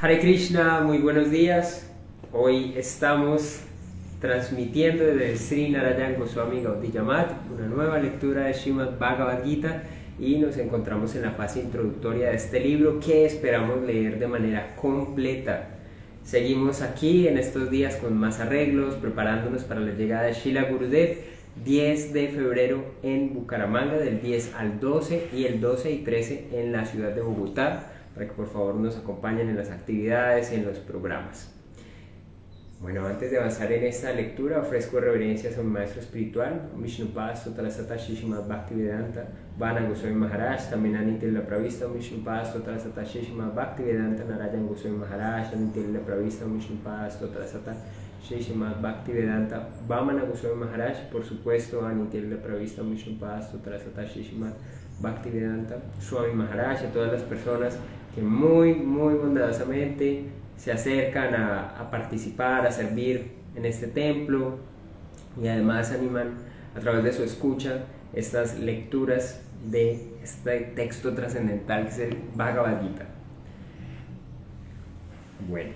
Hare Krishna, muy buenos días. Hoy estamos transmitiendo desde Sri Narayan Goswami Gaudiya Math una nueva lectura de Srimad Bhagavad Gita y nos encontramos en la fase introductoria de este libro que esperamos leer de manera completa. Seguimos aquí en estos días con más arreglos, preparándonos para la llegada de Srila Gurudev 10 de febrero en Bucaramanga, del 10 al 12 y el 12 y 13 en la ciudad de Bogotá, para que por favor nos acompañen en las actividades y en los programas. Bueno, antes de avanzar en esta lectura, ofrezco reverencias a un maestro espiritual, Vishnupada Stotrasata Shishimad Bhaktivedanta Vana Goswami Maharaj, también a Nitya Pravista, Vishnupada Stotrasata Shishimad Bhaktivedanta Narayan Goswami Maharaj, a Nitya Pravista, Vishnupada Stotrasata Shishimad Bhaktivedanta Vamana Goswami Maharaj, por supuesto a Nitya Pravista, Vishnupada Stotrasata Shishimad Bhaktivedanta Swami Maharaj, a todas las personas que muy bondadosamente se acercan a participar, a servir en este templo y además animan a través de su escucha estas lecturas de este texto trascendental que es el Bhagavad Gita. Bueno,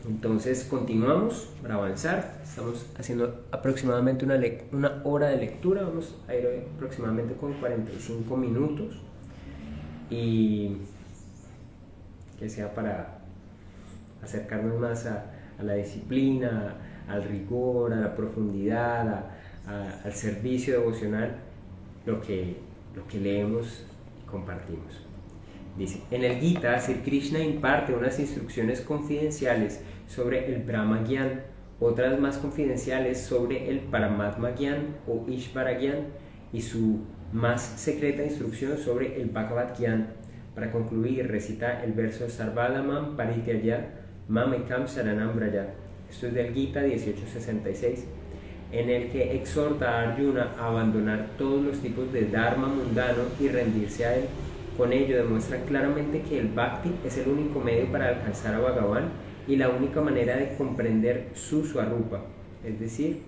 entonces continuamos para avanzar. Estamos haciendo aproximadamente una hora de lectura. Vamos a ir hoy aproximadamente con 45 minutos y que sea para acercarnos más a la disciplina, al rigor, a la profundidad, al servicio devocional, lo que leemos y compartimos. Dice, en el Gita, Sri Krishna imparte unas instrucciones confidenciales sobre el Brahma Gyan, otras más confidenciales sobre el Paramatma Gyan o Ishvara Gyan y su más secreta instrucción sobre el Bhagavad Gyan. Para concluir, recita el verso Sarvadamam Parityaya Mamekam Saranam Braja. Esto es del Gita 1866, en el que exhorta a Arjuna a abandonar todos los tipos de dharma mundano y rendirse a él. Con ello demuestra claramente que el Bhakti es el único medio para alcanzar a Bhagavan y la única manera de comprender su Swarupa, es decir,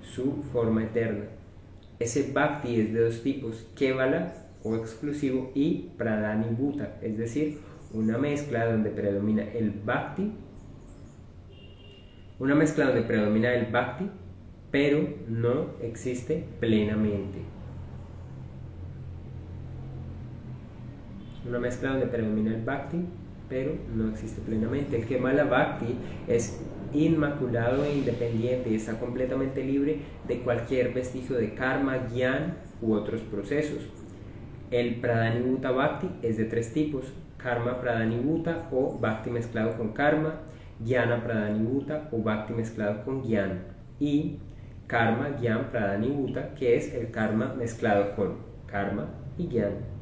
su forma eterna. Ese Bhakti es de dos tipos, Kevala o exclusivo y Pradhanibhuta, es decir, una mezcla donde predomina el Bhakti, pero no existe plenamente. Una mezcla donde predomina el Bhakti, pero no existe plenamente. El Kemala Bhakti es inmaculado e independiente y está completamente libre de cualquier vestigio de karma, gyan u otros procesos. El Pradhanibhuta Bhakti es de tres tipos: Karma Pradhanibhuta o Bhakti mezclado con Karma, Jnana Pradhanibhuta o Bhakti mezclado con Gyan, y Karma Gyan Pradhanibhuta, que es el Karma mezclado con Karma y Gyan.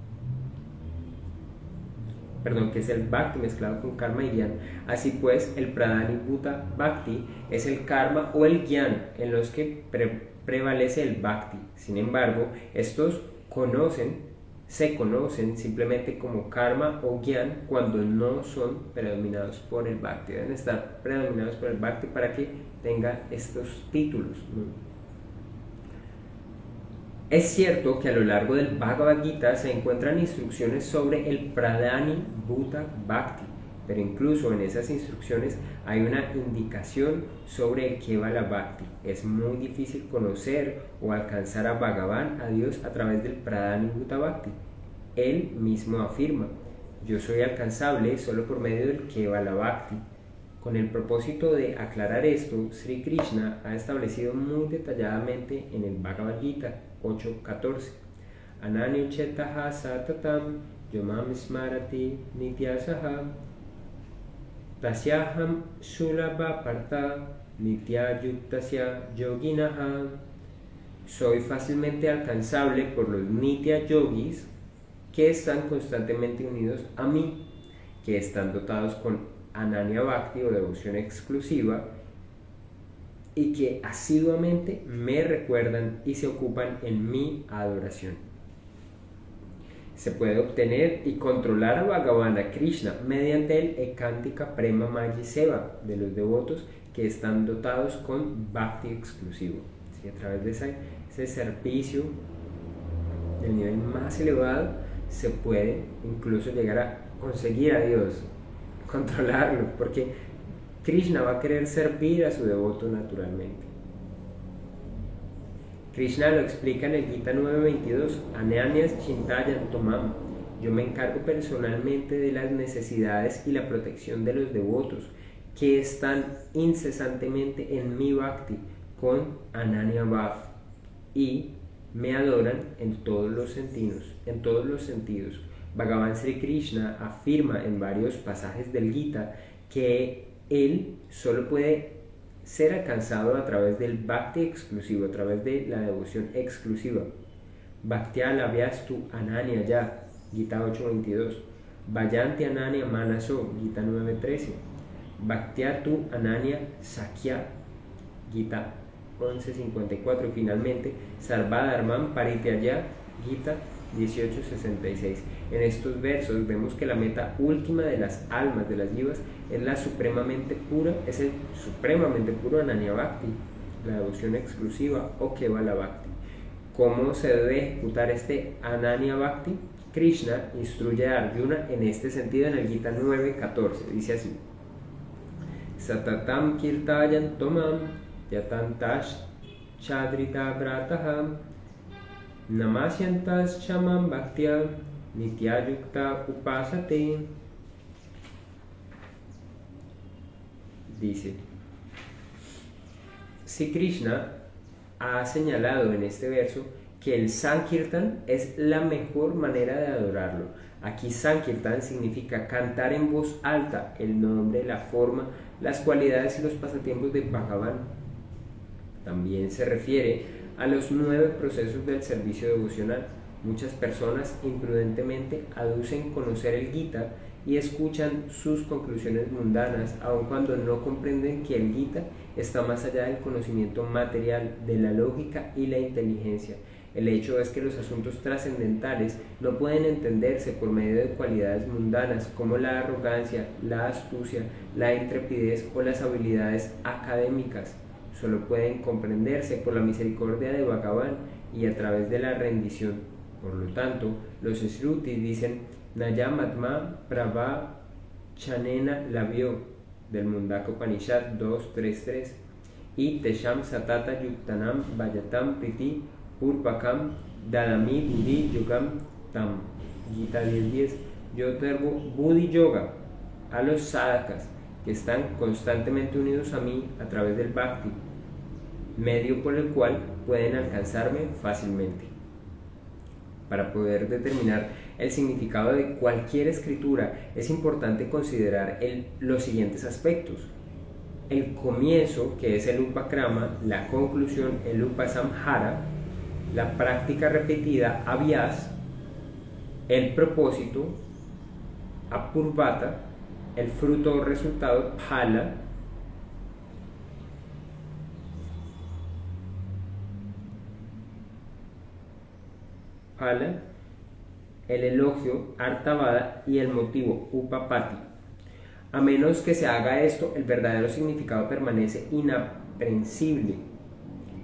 Que es el Bhakti mezclado con Karma y Gyan. Así pues, el Pradhanibhuta Bhakti es el Karma o el Gyan en los que prevalece el Bhakti. Sin embargo, estos se conocen simplemente como karma o gyan cuando no son predominados por el Bhakti. Deben estar predominados por el Bhakti para que tenga estos títulos, ¿no? Es cierto que a lo largo del Bhagavad Gita se encuentran instrucciones sobre el Pradhanibhuta Bhakti, pero incluso en esas instrucciones hay una indicación sobre el Kevala Bhakti. Es muy difícil conocer o alcanzar a Bhagavan, a Dios, a través del Pradhanibhuta Bhakti. Él mismo afirma, yo soy alcanzable solo por medio del Kevala Bhakti. Con el propósito de aclarar esto, Sri Krishna ha establecido muy detalladamente en el Bhagavad Gita 8.14 Ananyo chetaha satatam yomam smarati nityasaha tasyaham sulabha parta nityayuktasya yoginaha. Soy fácilmente alcanzable por los nitya yogis que están constantemente unidos a mí, que están dotados con Ananya Bhakti o devoción exclusiva y que asiduamente me recuerdan y se ocupan en mi adoración. Se puede obtener y controlar a Bhagavan, a Krishna, mediante el Ekantika Prema Maya Seva de los devotos que están dotados con Bhakti exclusivo. ¿Sí? A través de ese servicio del nivel más elevado se puede incluso llegar a conseguir a Dios, controlarlo, porque Krishna va a querer servir a su devoto naturalmente. Krishna lo explica en el Gita 9.22, Ananyas Chintayan Tomam. Yo me encargo personalmente de las necesidades y la protección de los devotos que están incesantemente en mi bhakti con Ananya Bhav y me adoran en todos los sentidos. Bhagavan Sri Krishna afirma en varios pasajes del Gita que él solo puede ser alcanzado a través del bhakti exclusivo, a través de la devoción exclusiva. Bhaktya labhyastu ananya ya, Gita 8.22. Vayanti ananya manaso, Gita 9.13. Bhaktya tu ananya sakya, Gita 11.54. Y finalmente, Sarvadharman parityaya, Gita 18.66. En estos versos vemos que la meta última de las almas, de las jivas, es el supremamente puro Ananya Bhakti, la devoción exclusiva o Kevala Bhakti. ¿Cómo se debe ejecutar este Ananya Bhakti? Krishna instruye a Arjuna en este sentido en el Gita 9.14. Dice así: Satatam kirtayan tomam yatantash chadrita brataham namasyantas chamam bhaktya nityayukta upasate. Dice, si Krishna ha señalado en este verso que el Sankirtan es la mejor manera de adorarlo. Aquí Sankirtan significa cantar en voz alta el nombre, la forma, las cualidades y los pasatiempos de Bhagavan. También se refiere a los 9 procesos del servicio devocional. Muchas personas imprudentemente aducen conocer el Gita y escuchan sus conclusiones mundanas, aun cuando no comprenden que el Gita está más allá del conocimiento material, de la lógica y la inteligencia. El hecho es que los asuntos trascendentales no pueden entenderse por medio de cualidades mundanas como la arrogancia, la astucia, la intrepidez o las habilidades académicas. Solo pueden comprenderse por la misericordia de Bhagavan y a través de la rendición. Por lo tanto, los Shrutis dicen Nayamatma Prabha Chanena Labhyo del Mundaka Upanishad 2.3.3 y Tesham Satata Yuktanam Vayatam Priti Purvakam Dadami Buddhi Yogam Tam, Gita 10.10. Yo otorgo Buddhi Yoga a los sadhakas que están constantemente unidos a mí a través del bhakti, medio por el cual pueden alcanzarme fácilmente. Para poder determinar el significado de cualquier escritura es importante considerar los siguientes aspectos: el comienzo, que es el upakrama, la conclusión, el upasamhara, la práctica repetida, abhyas, el propósito, apurvata, el fruto o resultado, phala, el elogio, artavada, y el motivo, upapati. A menos que se haga esto, el verdadero significado permanece inaprensible.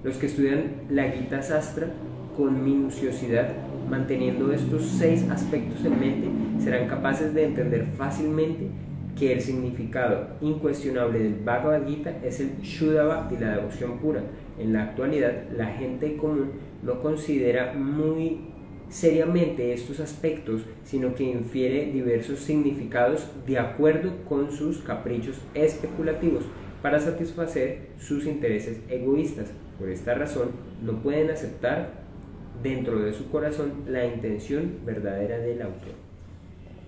Los que estudian la Gita Sastra con minuciosidad, manteniendo estos 6 aspectos en mente, serán capaces de entender fácilmente que el significado incuestionable del Bhagavad Gita es el Shuddha Bhakti, la devoción pura. En la actualidad, la gente común no considera muy seriamente estos aspectos, sino que infiere diversos significados de acuerdo con sus caprichos especulativos para satisfacer sus intereses egoístas. Por esta razón, no pueden aceptar dentro de su corazón la intención verdadera del autor.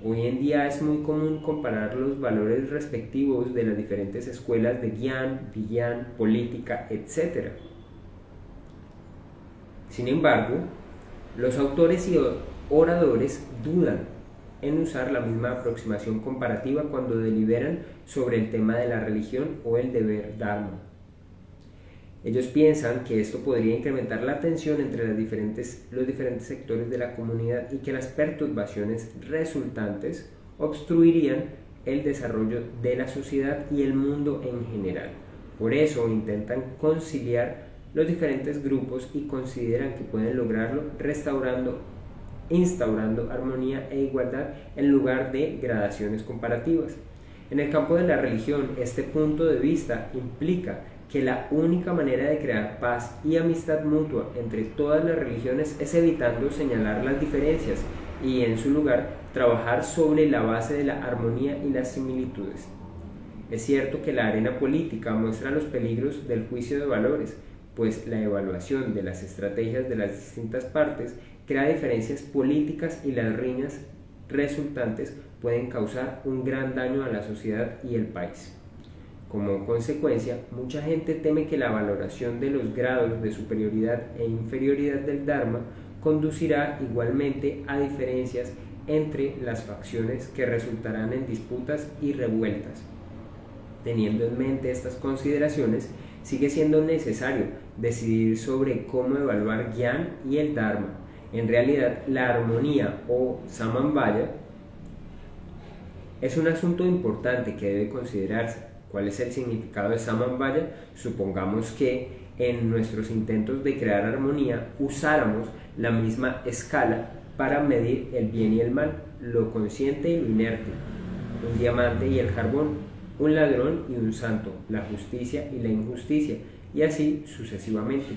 Hoy en día es muy común comparar los valores respectivos de las diferentes escuelas de Gyan, Vigyan, política, etc. Sin embargo, los autores y oradores dudan en usar la misma aproximación comparativa cuando deliberan sobre el tema de la religión o el deber dharma. Ellos piensan que esto podría incrementar la tensión entre los diferentes sectores de la comunidad y que las perturbaciones resultantes obstruirían el desarrollo de la sociedad y el mundo en general. Por eso intentan conciliar los diferentes grupos y consideran que pueden lograrlo restaurando instaurando armonía e igualdad en lugar de gradaciones comparativas. En el campo de la religión, este punto de vista implica que la única manera de crear paz y amistad mutua entre todas las religiones es evitando señalar las diferencias y, en su lugar, trabajar sobre la base de la armonía y las similitudes. Es cierto que la arena política muestra los peligros del juicio de valores, pues la evaluación de las estrategias de las distintas partes crea diferencias políticas y las riñas resultantes pueden causar un gran daño a la sociedad y el país. Como consecuencia, mucha gente teme que la valoración de los grados de superioridad e inferioridad del Dharma conducirá igualmente a diferencias entre las facciones que resultarán en disputas y revueltas. Teniendo en mente estas consideraciones, sigue siendo necesario decidir sobre cómo evaluar Gyan y el Dharma. En realidad, la armonía o Samambhaya es un asunto importante que debe considerarse. ¿Cuál es el significado de Samambhaya? Supongamos que en nuestros intentos de crear armonía usáramos la misma escala para medir el bien y el mal, lo consciente y lo inerte, un diamante y el carbón, un ladrón y un santo, la justicia y la injusticia, y así sucesivamente.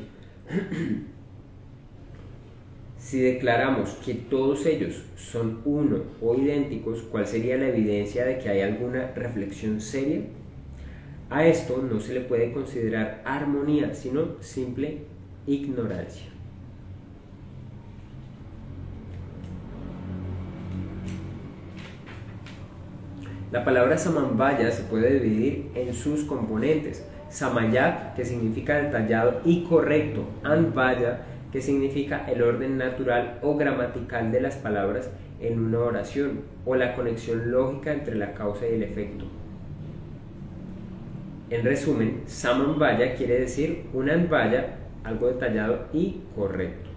Si declaramos que todos ellos son uno o idénticos, ¿cuál sería la evidencia de que hay alguna reflexión seria? A esto no se le puede considerar armonía, sino simple ignorancia. La palabra Samambhaya se puede dividir en sus componentes. Samayak, que significa detallado y correcto, Anvaya, que significa el orden natural o gramatical de las palabras en una oración, o la conexión lógica entre la causa y el efecto. En resumen, Samambhaya quiere decir un Anvaya, algo detallado y correcto.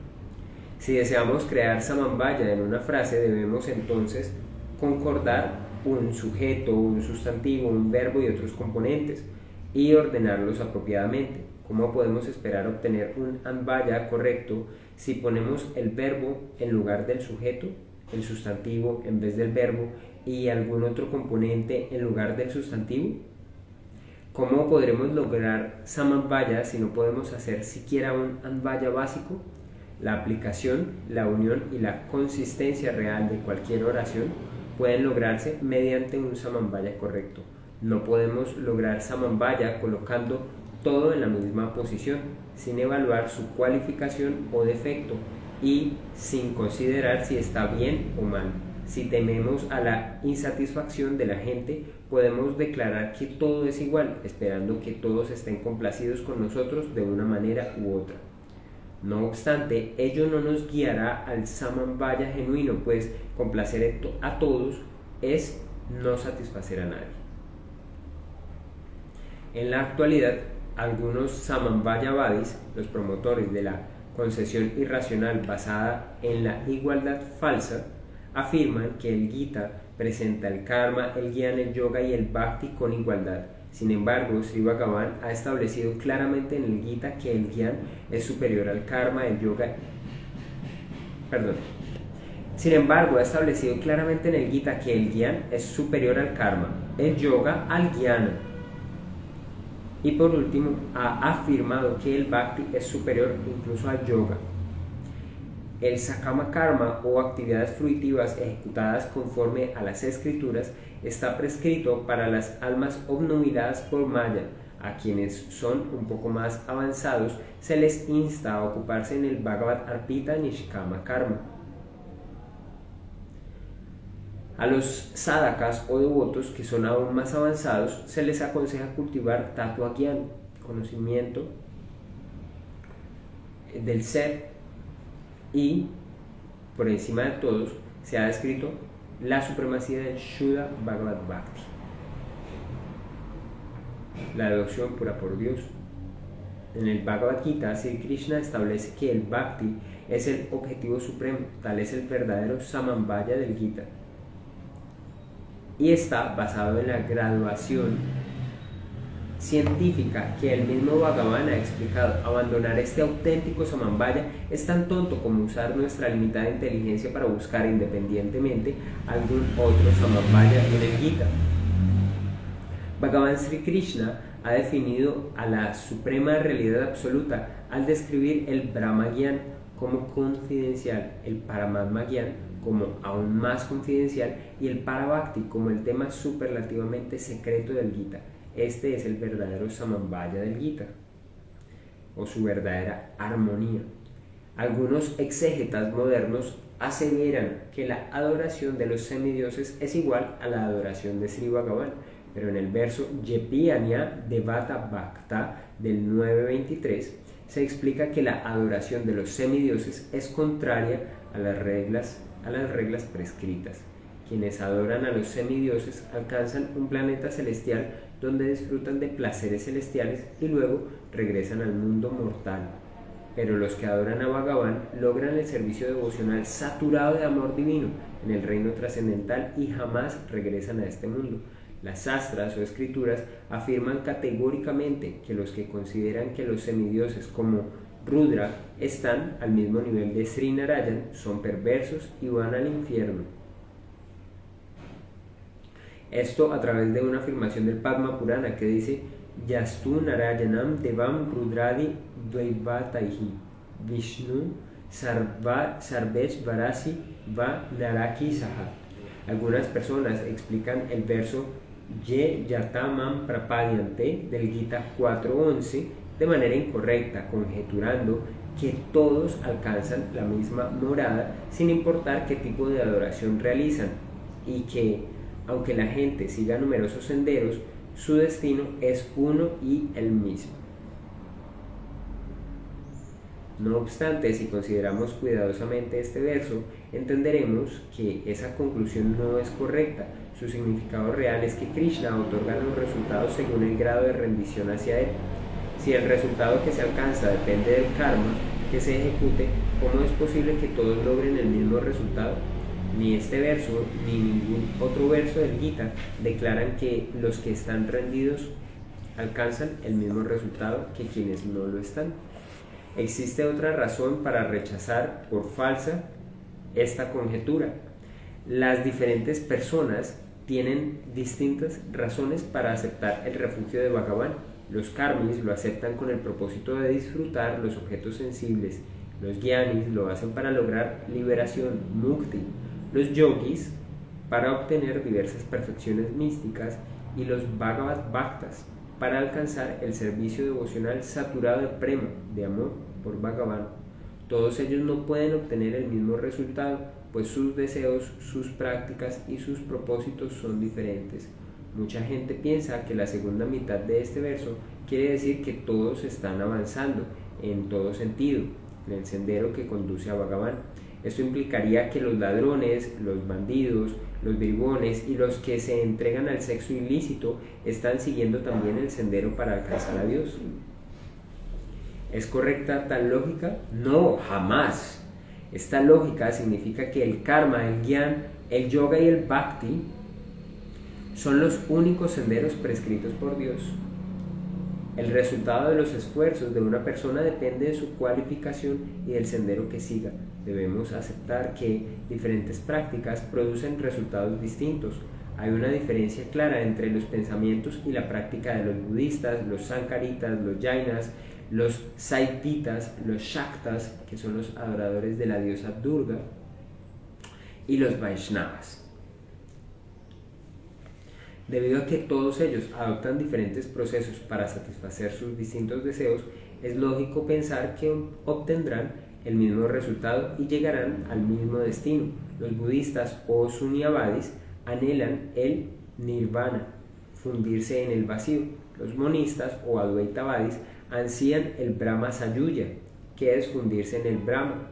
Si deseamos crear Samambhaya en una frase, debemos entonces concordar un sujeto, un sustantivo, un verbo y otros componentes, y ordenarlos apropiadamente. ¿Cómo podemos esperar obtener un Anvaya correcto si ponemos el verbo en lugar del sujeto, el sustantivo en vez del verbo y algún otro componente en lugar del sustantivo? ¿Cómo podremos lograr Samambhaya si no podemos hacer siquiera un Anvaya básico? La aplicación, la unión y la consistencia real de cualquier oración pueden lograrse mediante un Samambhaya correcto. No podemos lograr Samambhaya colocando todo en la misma posición, sin evaluar su cualificación o defecto y sin considerar si está bien o mal. Si tememos a la insatisfacción de la gente, podemos declarar que todo es igual, esperando que todos estén complacidos con nosotros de una manera u otra. No obstante, ello no nos guiará al Samambhaya genuino, pues complacer a todos es no satisfacer a nadie. En la actualidad, algunos Samambhayavadis, los promotores de la concesión irracional basada en la igualdad falsa, afirman que el Gita presenta el karma, el jnana, el yoga y el bhakti con igualdad. Sin embargo, Sri Bhagavan ha establecido claramente en el Gita que el jnana es superior al karma, el yoga. Sin embargo, ha establecido claramente en el Gita que el jnana es superior al karma, el yoga al jnana. Y por último, ha afirmado que el bhakti es superior incluso al yoga. El sakama karma o actividades fruitivas ejecutadas conforme a las escrituras está prescrito para las almas obnubiladas por Maya. A quienes son un poco más avanzados se les insta a ocuparse en el Bhagavad Arpita Nishkama Karma. A los sadhakas o devotos que son aún más avanzados se les aconseja cultivar Tattva Gyan, conocimiento del ser, y por encima de todos se ha descrito la supremacía del Shuddha Bhagavad Bhakti, la devoción pura por Dios. En el Bhagavad Gita, Sri Krishna establece que el Bhakti es el objetivo supremo, tal es el verdadero Samambhaya del Gita, y está basado en la graduación científica que el mismo Bhagavan ha explicado. Abandonar este auténtico Samambhaya es tan tonto como usar nuestra limitada inteligencia para buscar independientemente algún otro Samambhaya en el Gita. Bhagavan Sri Krishna ha definido a la suprema realidad absoluta al describir el Brahma Gyan como confidencial, el Paramatma Gyan como aún más confidencial y el Parabhakti como el tema superlativamente secreto del Gita. Este es el verdadero Samambhaya del Gita, o su verdadera armonía. Algunos exégetas modernos aseveran que la adoración de los semidioses es igual a la adoración de Sri Bhagavan, pero en el verso Yepianya Devata Bhakta del 9.23 se explica que la adoración de los semidioses es contraria a las reglas prescritas. Quienes adoran a los semidioses alcanzan un planeta celestial donde disfrutan de placeres celestiales y luego regresan al mundo mortal. Pero los que adoran a Bhagavan logran el servicio devocional saturado de amor divino en el reino trascendental y jamás regresan a este mundo. Las sastras o escrituras afirman categóricamente que los que consideran que los semidioses como Rudra están al mismo nivel de Sri Narayan son perversos y van al infierno. Esto a través de una afirmación del Padma Purana que dice Yastu Narayanam Devam Rudradi Dvaivataihi Vishnu Sarvesh Varasi Va Naraki Saha. Algunas personas explican el verso Ye Yatamam Prapadyante del Gita 4.11 de manera incorrecta, conjeturando que todos alcanzan la misma morada sin importar qué tipo de adoración realizan y que, aunque la gente siga numerosos senderos, su destino es uno y el mismo. No obstante, si consideramos cuidadosamente este verso, entenderemos que esa conclusión no es correcta. Su significado real es que Krishna otorga los resultados según el grado de rendición hacia él. Si el resultado que se alcanza depende del karma que se ejecute, ¿cómo es posible que todos logren el mismo resultado? Ni este verso ni ningún otro verso del Gita declaran que los que están rendidos alcanzan el mismo resultado que quienes no lo están. Existe otra razón para rechazar por falsa esta conjetura. Las diferentes personas tienen distintas razones para aceptar el refugio de Bhagavan. Los karmis lo aceptan con el propósito de disfrutar los objetos sensibles. Los gyanis lo hacen para lograr liberación, mukti. Los yogis para obtener diversas perfecciones místicas y los Bhagavad Bhaktas para alcanzar el servicio devocional saturado de prema, de amor por Bhagavan. Todos ellos no pueden obtener el mismo resultado, pues sus deseos, sus prácticas y sus propósitos son diferentes. Mucha gente piensa que la segunda mitad de este verso quiere decir que todos están avanzando en todo sentido, en el sendero que conduce a Bhagavan. Esto implicaría que los ladrones, los bandidos, los bribones y los que se entregan al sexo ilícito están siguiendo también el sendero para alcanzar a Dios. ¿Es correcta tal lógica? No, jamás. Esta lógica significa que el karma, el gyan, el yoga y el bhakti son los únicos senderos prescritos por Dios. El resultado de los esfuerzos de una persona depende de su cualificación y del sendero que siga. Debemos aceptar que diferentes prácticas producen resultados distintos. Hay una diferencia clara entre los pensamientos y la práctica de los budistas, los sankaritas, los jainas, los saivitas, los shaktas, que son los adoradores de la diosa Durga, y los vaishnavas. Debido a que todos ellos adoptan diferentes procesos para satisfacer sus distintos deseos, es lógico pensar que obtendrán el mismo resultado y llegarán al mismo destino. Los budistas o sunyavadis anhelan el nirvana, fundirse en el vacío. Los monistas o advaitavadis ansían el brahma sayuya, que es fundirse en el brahma.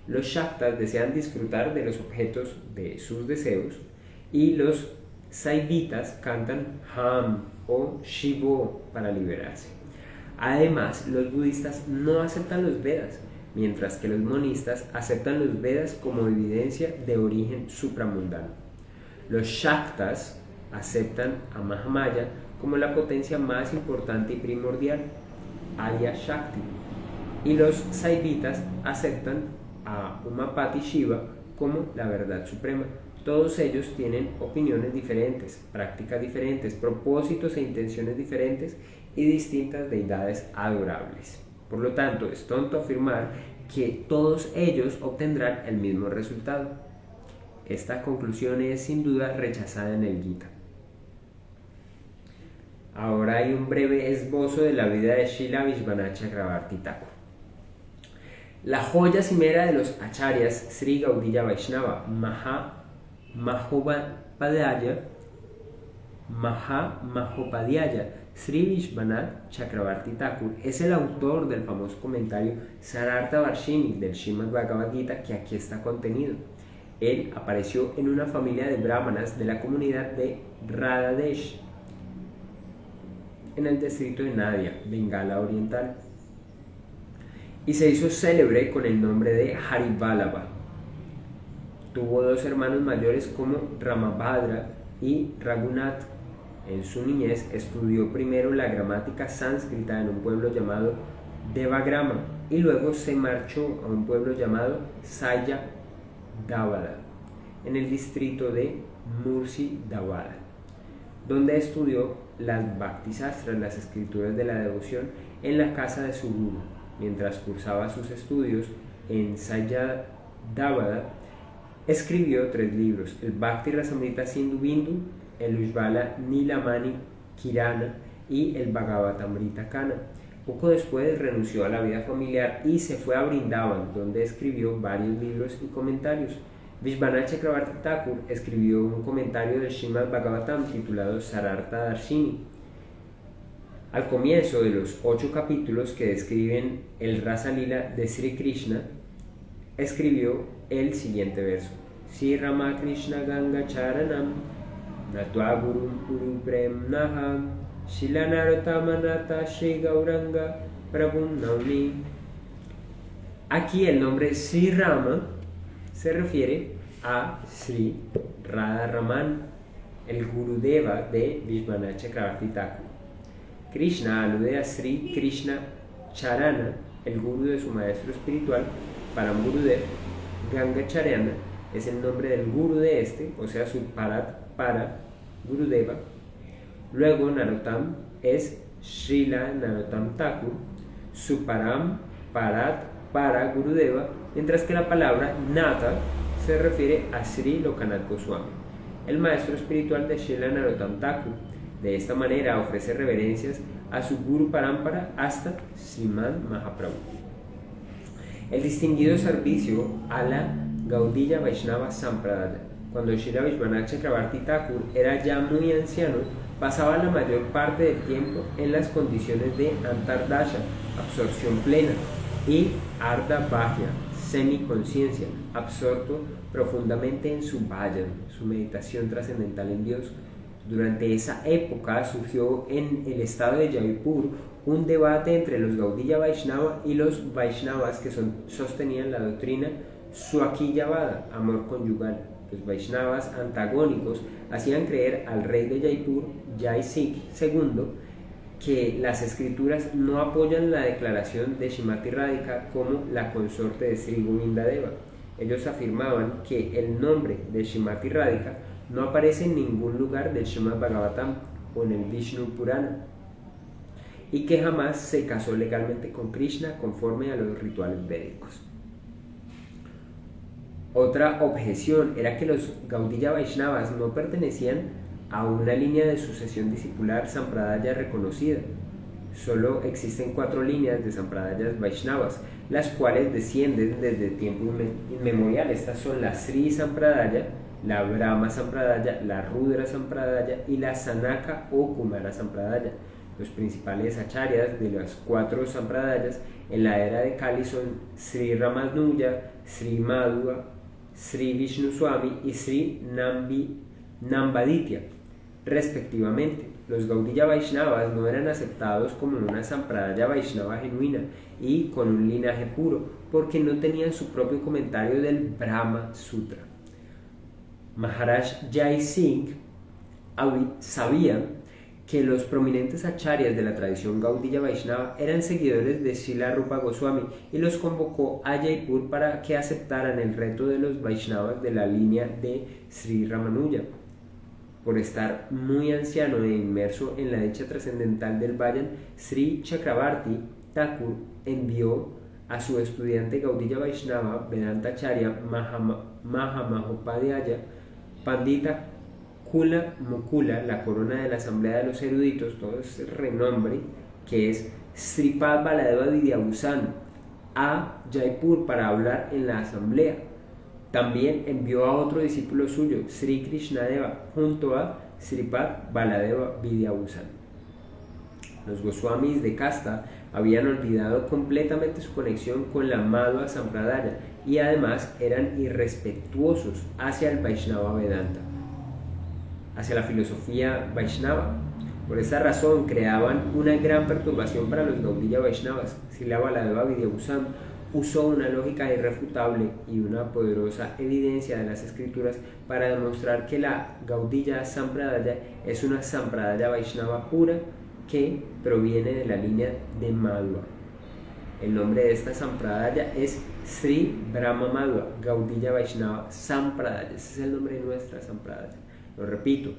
Los shaktas desean disfrutar de los objetos de sus deseos y los saivitas cantan Ham o Shivo para liberarse. Además, los budistas no aceptan los Vedas, mientras que los monistas aceptan los Vedas como evidencia de origen supramundano. Los Shaktas aceptan a Mahamaya como la potencia más importante y primordial, Aya Shakti, y los Saivitas aceptan a Umapati Shiva como la verdad suprema. Todos ellos tienen opiniones diferentes, prácticas diferentes, propósitos e intenciones diferentes y distintas deidades adorables. Por lo tanto, es tonto afirmar que todos ellos obtendrán el mismo resultado. Esta conclusión es sin duda rechazada en el Gita. Ahora hay un breve esbozo de la vida de Srila Vishwanath Chakravarti Thakur. La joya cimera de los acharyas Sri Gaudiya Vaishnava Mahopadhyaya Sri Vishwanath Chakravarti Thakur es el autor del famoso comentario Sarartha Varshini del Srimad Bhagavad Gita que aquí está contenido. Él apareció en una familia de brahmanas de la comunidad de Radhadesh, en el distrito de Nadia, Bengala Oriental, y se hizo célebre con el nombre de Haribhalabha. Tuvo dos hermanos mayores como Ramabhadra y Raghunath. En su niñez estudió primero la gramática sánscrita en un pueblo llamado Devagrama y luego se marchó a un pueblo llamado Sayadavada en el distrito de Murshidabad, donde estudió las Bhakti-sastras, las escrituras de la devoción, en la casa de su guru. Mientras cursaba sus estudios en Sayadavada, escribió 3 libros: el Bhakti Rasamrita Sindhu Bindu, el Ujjvala Nilamani Kirana y el Bhagavatamrita Kana. Poco después renunció a la vida familiar y se fue a Vrindavan, donde escribió varios libros y comentarios. Vishwanath Chakravarti Thakur escribió un comentario del Srimad Bhagavatam titulado Sarartha Darshini. Al comienzo de los 8 capítulos que describen el Rasa Lila de Sri Krishna, escribió el siguiente verso: Sri Ramakrishna Ganga Charanam Natva Gurum Puru Prem Naha Shila Narotama Shri Gauranga Prabhum Nauni. Aquí el nombre Sri Rama se refiere a Sri Radha Raman, el Gurudeva de Vishwanath Chakravarti Thakur. Krishna alude a Sri Krishna Charana, el guru de su maestro espiritual, Param Gurudev. Ganga Charana es el nombre del guru de este, o sea, su para Gurudeva. Luego Narottam es Srila Narottam Thakur, su param parat para Gurudeva, mientras que la palabra Nata se refiere a Sri Lokanath Goswami, el maestro espiritual de Srila Narottam Thakur. De esta manera ofrece reverencias a su Guru Parampara hasta Sriman Mahaprabhu. El distinguido servicio a la Gaudiya Vaishnava Sampradaya. Cuando Srila Vishwanath Chakravarti Thakur era ya muy anciano, pasaba la mayor parte del tiempo en las condiciones de Antardasha, absorción plena, y Ardha Bhagya, semiconciencia, absorto profundamente en su bhajan, su meditación trascendental en Dios. Durante esa época surgió en el estado de Jaipur un debate entre los Gaudiya Vaishnava y los Vaishnavas que sostenían la doctrina Swakhiyavada, amor conyugal. Los Vaishnavas antagónicos hacían creer al rey de Jaipur, Jai Singh II, que las escrituras no apoyan la declaración de Srimati Radhika como la consorte de Sri Govinda Deva. Ellos afirmaban que el nombre de Srimati Radhika no aparece en ningún lugar del Srimad Bhagavatam o en el Vishnu Purana, y que jamás se casó legalmente con Krishna conforme a los rituales védicos. Otra objeción era que los Gaudiya Vaishnavas no pertenecían a una línea de sucesión discipular Sampradaya reconocida. Solo existen 4 líneas de Sampradayas Vaishnavas, las cuales descienden desde tiempo inmemorial. Estas son la Sri Sampradaya, la Brahma Sampradaya, la Rudra Sampradaya y la Sanaka o Kumara Sampradaya. Los principales acharyas de las 4 Sampradayas en la era de Kali son Sri Ramanuja, Sri Madhva, Sri Vishnu Swami y Sri Nambaditya, respectivamente. Los Gaudiya Vaishnavas no eran aceptados como una Sampradaya Vaishnava genuina y con un linaje puro, porque no tenían su propio comentario del Brahma Sutra. Maharaj Jai Singh sabían que los prominentes acharyas de la tradición Gaudiya Vaishnava eran seguidores de Srila Rupa Goswami y los convocó a Jaipur para que aceptaran el reto de los Vaishnavas de la línea de Sri Ramanuja. Por estar muy anciano e inmerso en la dicha trascendental del Vayan, Sri Chakravarti Thakur envió a su estudiante Gaudiya Vaishnava Vedanta Acharya Mahamahopadhyaya Pandita Kula Mukula, la corona de la Asamblea de los Eruditos, todo ese renombre, que es Sripad Baladeva Vidyabhusan, a Jaipur para hablar en la asamblea. También envió a otro discípulo suyo, Sri Krishnadeva, junto a Sripad Baladeva Vidyabhusan. Los Goswamis de casta habían olvidado completamente su conexión con la Madhva Sampradaya y además eran irrespetuosos hacia el Vaishnava Vedanta, hacia la filosofía Vaishnava. Por esta razón creaban una gran perturbación para los Gaudiya Vaishnavas. Srila Baladeva Vidyabhusan usó una lógica irrefutable y una poderosa evidencia de las escrituras para demostrar que la Gaudiya Sampradaya es una Sampradaya Vaishnava pura que proviene de la línea de Madhva. El nombre de esta Sampradaya es Sri Brahma Madhva Gaudiya Vaishnava Sampradaya. Ese es el nombre de nuestra Sampradaya. Lo repito,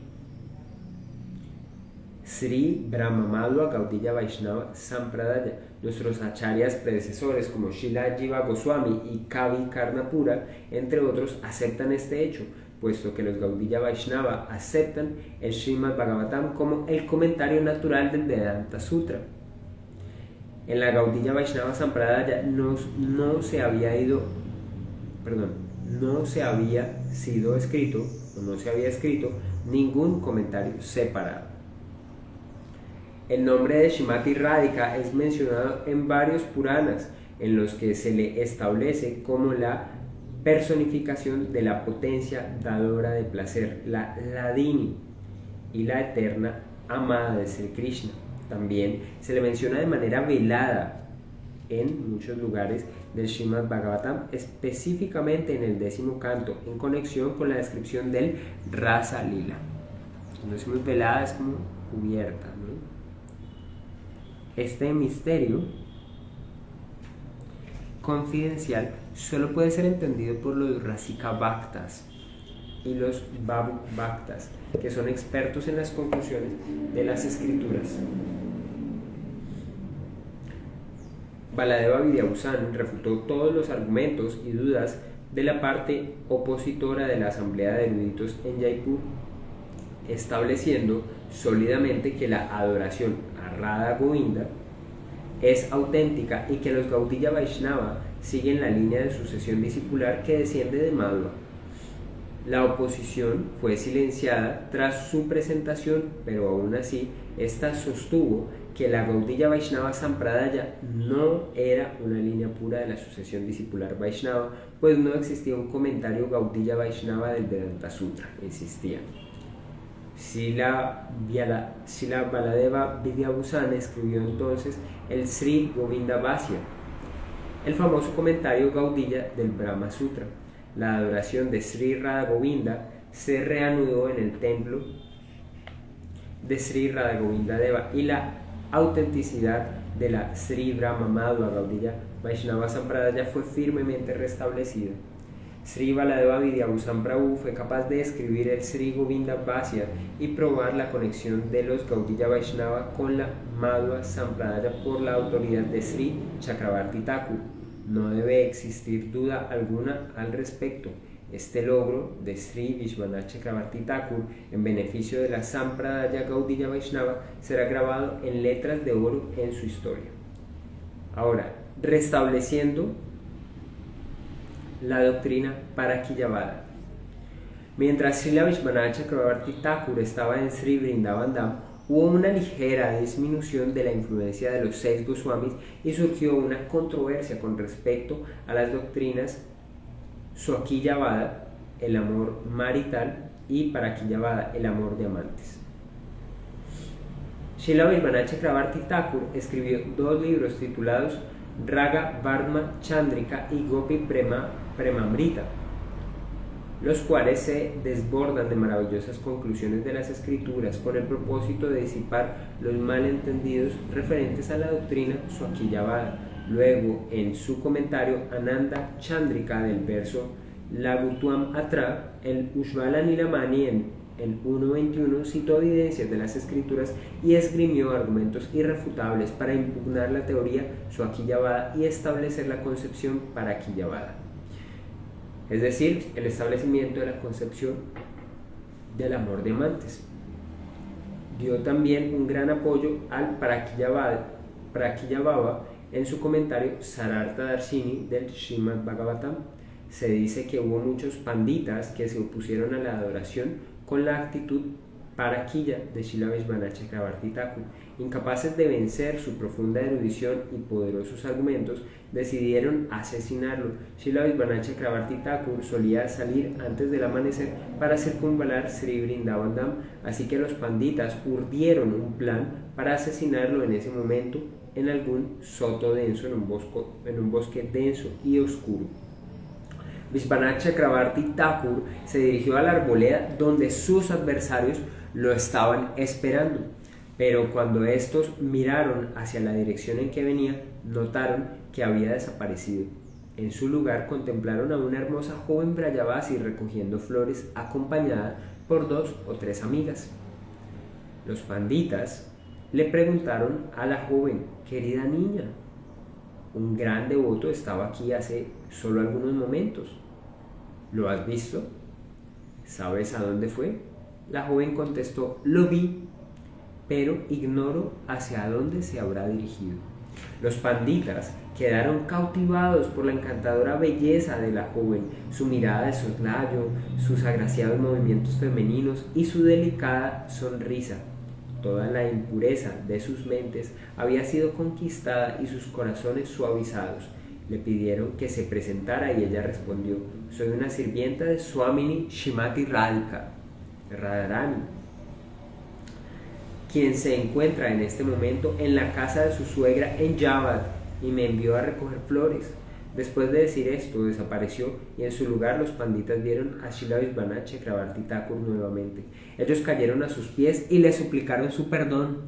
Sri Brahma Madhva Gaudiya Vaishnava Sampradaya. Nuestros acharyas predecesores como Srila Jiva Goswami y Kavi Karnapura, entre otros, aceptan este hecho, puesto que los Gaudiya Vaishnava aceptan el Srimad Bhagavatam como el comentario natural del Vedanta Sutra. En la Gaudiya Vaishnava Sampradaya no se había escrito ningún comentario separado. El nombre de Shrimati Radhika es mencionado en varios Puranas, en los que se le establece como la personificación de la potencia dadora de placer, la Hladini, y la eterna amada de Sri Krishna. También se le menciona de manera velada en muchos lugares del Srimad Bhagavatam, específicamente en el 10º canto, en conexión con la descripción del Rasa Lila. Cuando decimos velada es como cubierta, ¿no? Este misterio confidencial solo puede ser entendido por los Rasika Bhaktas y los Babu Bhaktas, que son expertos en las conclusiones de las escrituras. Baladeva Vidyabhusan refutó todos los argumentos y dudas de la parte opositora de la Asamblea de Eruditos en Jaipur, estableciendo sólidamente que la adoración a Radha Govinda es auténtica y que los Gaudiya Vaishnava siguen la línea de sucesión discipular que desciende de Madhva. La oposición fue silenciada tras su presentación, pero aún así esta sostuvo que la Gaudiya Vaishnava Sampradaya no era una línea pura de la sucesión discipular Vaishnava, pues no existía un comentario Gaudiya Vaishnava del Vedanta Sutra, insistían. Srila Baladeva Vidyabhusan escribió entonces el Sri Govinda Bhashya, el famoso comentario Gaudiya del Brahma Sutra. La adoración de Sri Radha Govinda se reanudó en el templo de Sri Radha Govinda Deva y la autenticidad de la Sri Brahma Madhva Gaudiya Vaishnava Sampradaya fue firmemente restablecida. Sri Baladeva Vidyabhusan Prabhu fue capaz de escribir el Sri Govinda Bhashya y probar la conexión de los Gaudiya Vaishnava con la Madhva Sampradaya por la autoridad de Sri Chakravarti Thakur. No debe existir duda alguna al respecto. Este logro de Sri Vishwanath Chakravarti Thakur en beneficio de la Sampradaya Gaudiya Vaishnava será grabado en letras de oro en su historia. Ahora, restableciendo la doctrina Parakiyavada. Mientras Srila Vishwanath Chakravarti Thakur estaba en Sri Vrindavan Dham, hubo una ligera disminución de la influencia de los 6 Goswamis y surgió una controversia con respecto a las doctrinas Swakiyavada, el amor marital, y Parakiyavada, el amor de amantes. Srila Vishwanath Chakravarti Thakur escribió 2 libros titulados Raga Varma Chandrika y Gopi Premamrita. los cuales se desbordan de maravillosas conclusiones de las escrituras con el propósito de disipar los malentendidos referentes a la doctrina Swaquillavada. Luego, en su comentario Ananda Chandrika del verso Lagutwam Atra, el Ujjvala Nilamani en el 1.21 citó evidencias de las escrituras y esgrimió argumentos irrefutables para impugnar la teoría Swaquillavada y establecer la concepción Paraquillavada, es decir, el establecimiento de la concepción del amor de amantes. Dio también un gran apoyo al Paraquillavada en su comentario Sarartha Darshini del Srimad Bhagavatam. Se dice que hubo muchos panditas que se opusieron a la adoración con la actitud paraquilla de Srila Vishvanath Chakravarti Thakur. Incapaces de vencer su profunda erudición y poderosos argumentos, decidieron asesinarlo. Srila Vishvanath Chakravarti Thakur solía salir antes del amanecer para circunvalar Sri Vrindavan Dham, así que los panditas urdieron un plan para asesinarlo en ese momento en algún soto denso, en un bosque denso y oscuro. Vishvanath Chakravarti Thakur se dirigió a la arboleda donde sus adversarios lo estaban esperando, pero cuando estos miraron hacia la dirección en que venía, notaron que había desaparecido. En su lugar contemplaron a una hermosa joven Brayavasi recogiendo flores acompañada por 2 o 3 amigas. Los panditas le preguntaron a la joven: querida niña, un gran devoto estaba aquí hace solo algunos momentos. ¿Lo has visto? ¿Sabes a dónde fue? La joven contestó: lo vi, pero ignoro hacia dónde se habrá dirigido. Los panditas quedaron cautivados por la encantadora belleza de la joven, su mirada de soslayo, sus agraciados movimientos femeninos y su delicada sonrisa. Toda la impureza de sus mentes había sido conquistada y sus corazones suavizados. Le pidieron que se presentara y ella respondió: soy una sirvienta de Swamini Shrimati Radharani, quien se encuentra en este momento en la casa de su suegra en Javad y me envió a recoger flores. Después de decir esto, desapareció y en su lugar los panditas vieron a Srila Vishvanath Chakravarti Thakur nuevamente. Ellos cayeron a sus pies y le suplicaron su perdón,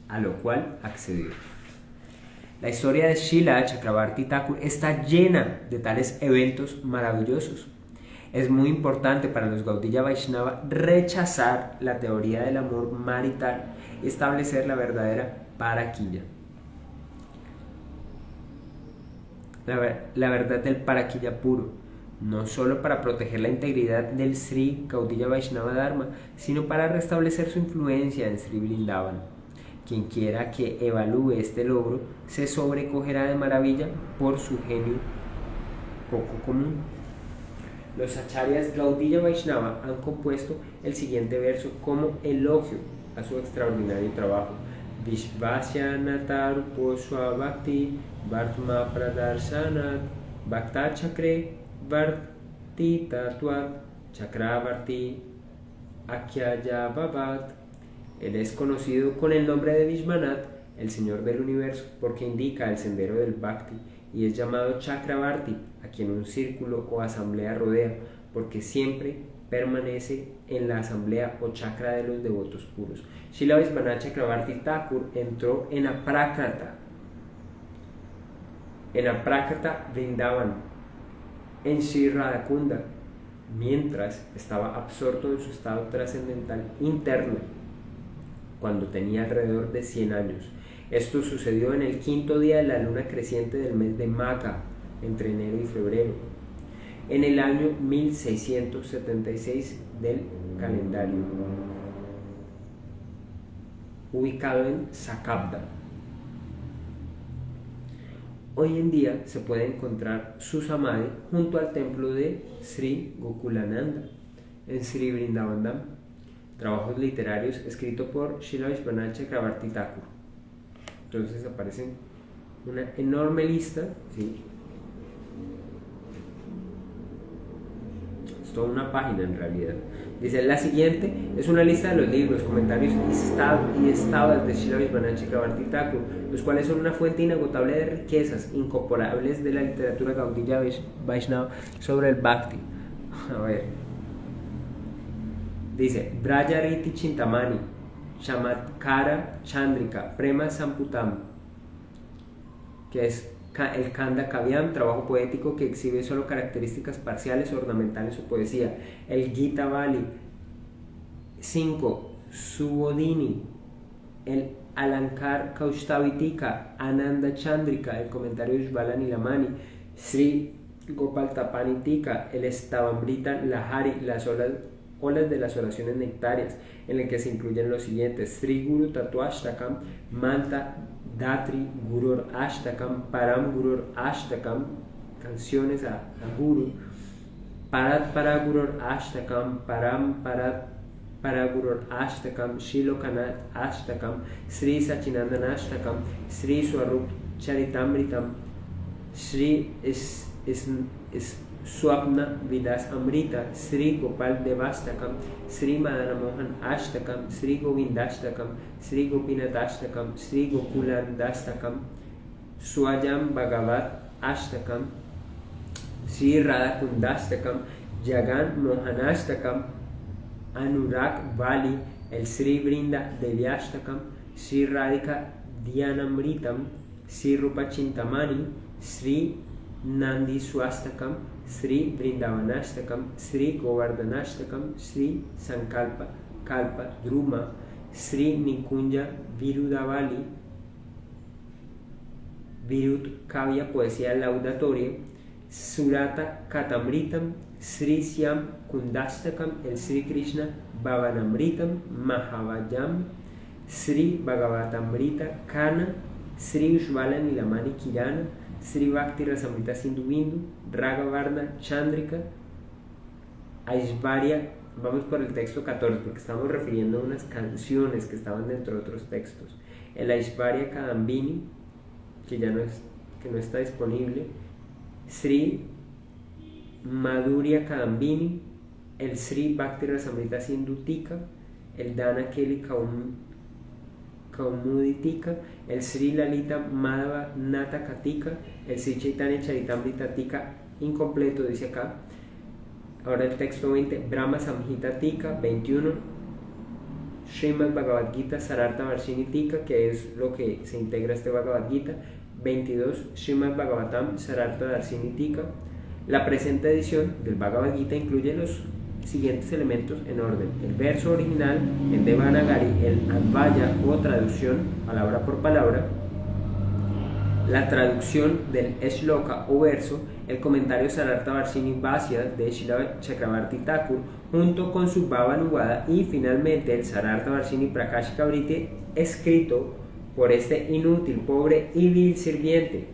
a lo cual accedió. La historia de Srila Chakravarti Thakur está llena de tales eventos maravillosos. Es muy importante para los Gaudiya Vaishnava rechazar la teoría del amor marital y establecer la verdadera Paraquilla. La verdad del Paraquilla puro, no solo para proteger la integridad del Sri Gaudiya Vaishnava Dharma, sino para restablecer su influencia en Sri Vrindavan. Quien quiera que evalúe este logro se sobrecogerá de maravilla por su genio poco común. Los acharyas Gaudiya Vaishnava han compuesto el siguiente verso como elogio a su extraordinario trabajo: Vishvasyanatarupo Swabhakti Vartma Pradarsanat Bhakta Chakre Vartita Tuat Chakravarti Akyayavavat. Él es conocido con el nombre de Vishvanath, el Señor del Universo, porque indica el sendero del Bhakti, y es llamado Chakravarti, a quien un círculo o asamblea rodea, porque siempre permanece en la asamblea o chakra de los devotos puros. Srila Vishvanath Chakravarti Thakur entró en Aprakrata Vrindavan, en Sri Radhakunda, mientras estaba absorto en su estado trascendental interno, cuando tenía alrededor de 100 años. Esto sucedió en el 5º día de la luna creciente del mes de Magha, entre enero y febrero, en el año 1676 del calendario, ubicado en Sakabda. Hoy en día se puede encontrar su samadhi junto al templo de Sri Gokulananda, en Sri Vrindavan Dham. Trabajos literarios escritos por Srila Vishvanath Chakravarti Thakur. Entonces aparecen una enorme lista, ¿sí? Es toda una página en realidad. Dice: la siguiente es una lista de los libros, comentarios y estados de Srila Vishvanath Chakravarti Thakur, los cuales son una fuente inagotable de riquezas incomparables de la literatura Gaudiya Vaishnava sobre el Bhakti. A ver, dice Brajariti Chintamani, Chamatkara Chandrika, Prema Samputam, que es el Kanda Kavyam, trabajo poético que exhibe solo características parciales, ornamentales o poesía. El Gita Vali. 5. Subodhini, el Alankar Kaustavitika, Ananda Chandrika, el comentario de Ujvala Nilamani, Sri Gopal Tapanitika, el Stavamrita Lahari, las olas de las oraciones nectarias, en el que se incluyen los siguientes: Sri Guru Tatuashtakam, Manta Datri Gurur Ashtakam, Param Gurur Ashtakam, canciones a Guru, Parat Para Gurur Ashtakam, Param Parat Para Gurur Ashtakam, Shilokanat Ashtakam, Sri Sachinandan Ashtakam, Sri Swarup Charitamritam, Sri Swapna Vidas Amrita, Sri Gopal Devastakam, Sri Madana Mohan Ashtakam, Sri Govindashtakam, Sri Gopinathashtakam, Sri Gokulandastakam, Swayam Bhagavat Ashtakam, Sri Radhakundastakam, Jagan Mohanashtakam, Anurag Vali, el Sri Brinda Devyashtakam, Sri Radhika Dhyanamritam, Sri Rupa Chintamani, Sri Nandi Swastakam, Sri Vrindavanashtakam, Sri Govardhanashtakam, Sri Sankalpa Kalpa Druma, Sri Nikunja Virudavali, Virut Kavya, poesía laudatoria, Surata Katamritam, Sri Syam Kundastakam, el Sri Krishna Bhavanamritam, Mahavayam, Sri Bhagavatamrita Kana, Sri Ujvala Nilamani Kirana, Sri Bhakti Rasamrita Sindhu Bindu, Ragavarna Chandrika, Aishvarya. Vamos por el texto 14 porque estamos refiriendo a unas canciones que estaban dentro de otros textos. El Aishvarya Kadambini, que ya no está disponible, Sri Madhurya Kadambini, el Sri Bhakti Rasamrita Sindhu Tika, el Dana Keli Kaumuditika, el Sri Lalita Madhava Nata Katika, el Sri Chaitanya Charitamrita Tika, incompleto, dice acá. Ahora el texto 20, Brahma Samhita Tika, 21, Srimad Bhagavad Gita Sarartha Varshini Tika, que es lo que se integra a este Bhagavad Gita, 22, Srimad Bhagavatam Sarartha Varshini Tika. La presente edición del Bhagavad Gita incluye los siguientes elementos en orden: el verso original, el Devanagari, el Advaya o traducción palabra por palabra, la traducción del Shloka o verso, el comentario Sarartha Varshini Bhashya de Srila Chakravarti Thakur junto con su Bhavanugada, y finalmente el Sarartha Varshini Prakashika Vritti escrito por este inútil, pobre y vil sirviente.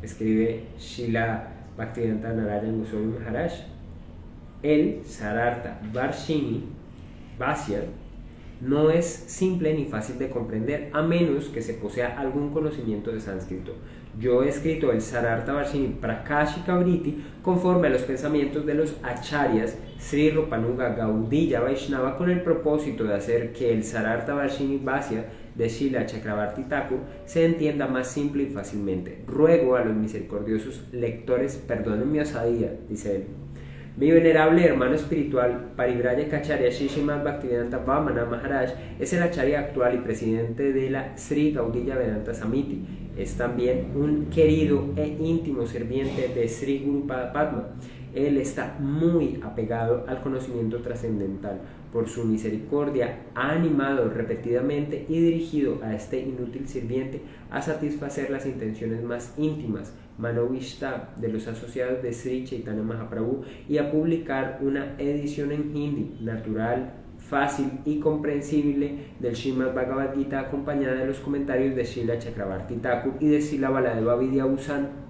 Escribe Srila Bhaktivedanta Narayan Goswami Maharaj. El Sarartha Varshini Bhashya no es simple ni fácil de comprender a menos que se posea algún conocimiento de sánscrito. Yo he escrito el Sarartha Varshini Prakashika Vritti conforme a los pensamientos de los acharyas Sri Rupanuga Gaudiya Vaishnava, con el propósito de hacer que el Sarartha Varshini Bhashya de Srila Chakravarti Thakur se entienda más simple y fácilmente. Ruego a los misericordiosos lectores perdonen mi osadía, dice él. Mi venerable hermano espiritual Parivraya Kacharya Sri Srimad Bhaktivedanta Vamana Maharaj es el acharya actual y presidente de la Sri Gaudiya Vedanta Samiti. Es también un querido e íntimo sirviente de Sri Gurupada Padma. Él está muy apegado al conocimiento trascendental. Por su misericordia ha animado repetidamente y dirigido a este inútil sirviente a satisfacer las intenciones más íntimas, Manovishta, de los asociados de Sri Chaitanya Mahaprabhu, y a publicar una edición en hindi, natural, fácil y comprensible del Srimad Bhagavad Gita, acompañada de los comentarios de Srila Chakravarti Thakur y de Srila Baladeva Vidyabhusan.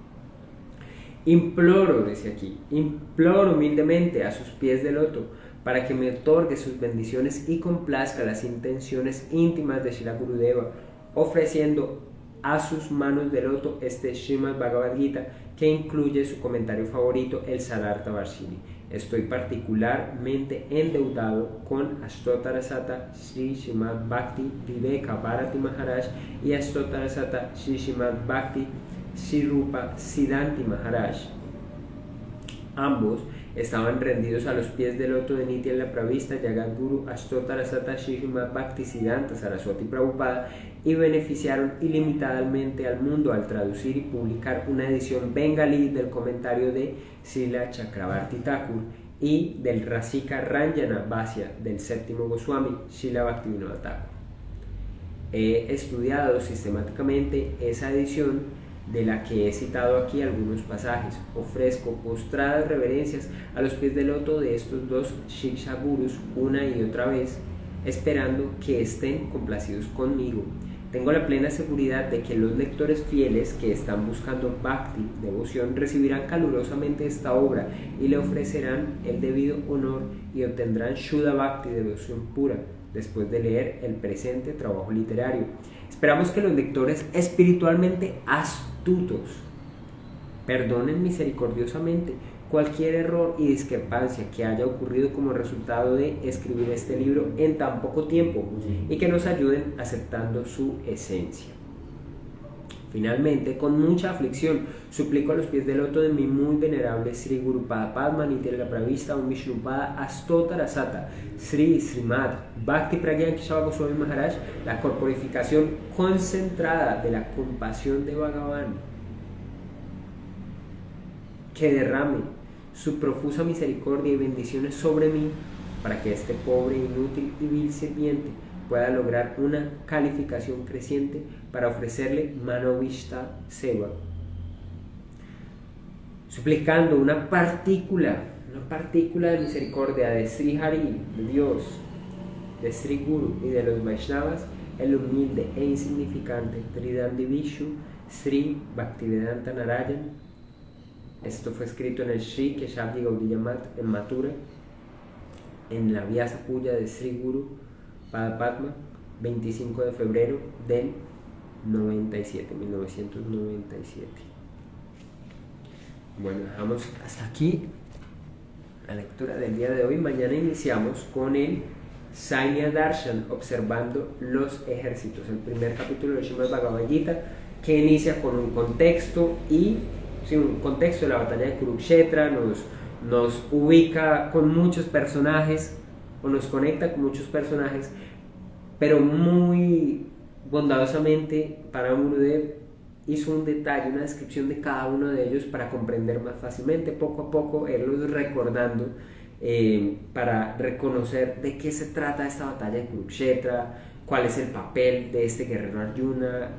Imploro, dice aquí, imploro humildemente a sus pies de loto para que me otorgue sus bendiciones y complazca las intenciones íntimas de Srila Gurudeva, ofreciendo a sus manos de loto este Srimad Bhagavad Gita, que incluye su comentario favorito, el Sarartha Varshini. Estoy particularmente endeudado con Ashtotarasata Sri Srimad Bhakti Viveka Bharati Maharaj y Ashtotarasata Sri Srimad Bhakti Sri Rupa Siddhanti Maharaj. Ambos estaban rendidos a los pies del loto de Nitya la Pravista, Jagadguru Ashtotara Sata Srimad Bhaktisiddhanta Saraswati Prabhupada, y beneficiaron ilimitadamente al mundo al traducir y publicar una edición bengalí del comentario de Srila Chakravarti Thakur y del Rasika Ranjana Bhashya del séptimo Goswami, Srila Bhaktivinoda Thakur. He estudiado sistemáticamente esa edición de la que he citado aquí algunos pasajes. Ofrezco postradas reverencias a los pies del loto de estos dos Shiksha Gurus una y otra vez, esperando que estén complacidos conmigo. Tengo la plena seguridad de que los lectores fieles que están buscando Bhakti, devoción, recibirán calurosamente esta obra y le ofrecerán el debido honor y obtendrán Shuddha Bhakti, devoción pura, después de leer el presente trabajo literario. Esperamos que los lectores espiritualmente astutos perdonen misericordiosamente cualquier error y discrepancia que haya ocurrido como resultado de escribir este libro en tan poco tiempo y que nos ayuden aceptando su esencia. Finalmente, con mucha aflicción, suplico a los pies del loto de mi muy venerable Sri Gurupada Padma Nitya Pravista Om Vishnupada Astotara Sata Sri Srimad Bhakti Pragyan Keshava Goswami Maharaj la corporificación concentrada de la compasión de Bhagavan, que derrame su profusa misericordia y bendiciones sobre mí para que este pobre, inútil y vil sirviente pueda lograr una calificación creciente para ofrecerle Manovishta Seva, suplicando una partícula de misericordia de Sri Hari, de Dios, de Sri Guru y de los Vaishnavas, el humilde e insignificante Tridandi Vishu Sri Bhaktivedanta Narayan. Esto fue escrito en el Sri Keshavji Gaudiya Math en Mathura, en la Vyasa Puja de Sri Guru Pada Padma, 25 de febrero del 1997. Bueno, dejamos hasta aquí la lectura del día de hoy. Mañana iniciamos con el Sainya Darshan, observando los ejércitos, el primer capítulo del Srimad Bhagavad Gita, que inicia con un contexto un contexto de la batalla de Kurukshetra, nos ubica con muchos personajes, o nos conecta con muchos personajes, pero muy bondadosamente Parama Gurudev hizo un detalle, una descripción de cada uno de ellos para comprender más fácilmente, poco a poco irlos recordando, para reconocer de qué se trata esta batalla de Kurukshetra, cuál es el papel de este guerrero Arjuna,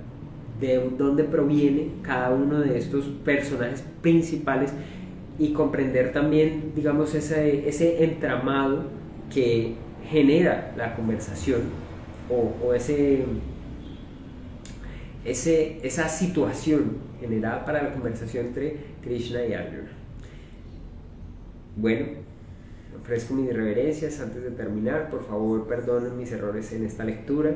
de dónde proviene cada uno de estos personajes principales, y comprender también, digamos, ese entramado que genera la conversación, o esa situación generada para la conversación entre Krishna y Arjuna. Bueno, ofrezco mis reverencias antes de terminar. Por favor, perdonen mis errores en esta lectura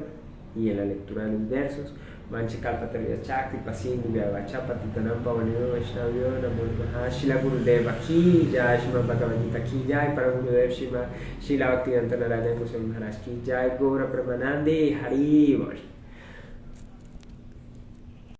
y en la lectura de los versos. Manchikalpatarya Chakti Pasin Vyavacha Patitanam Pavanino Vaishnavyo Namo Namaha Shila Gurudeva Ki Jai Srimad Bhagavad Gita Ki Jai Parama Gurudev Shila Bhaktivedanta Narayana Goswami Maharaj Ki Jai Gaura Premanande Hari Bol.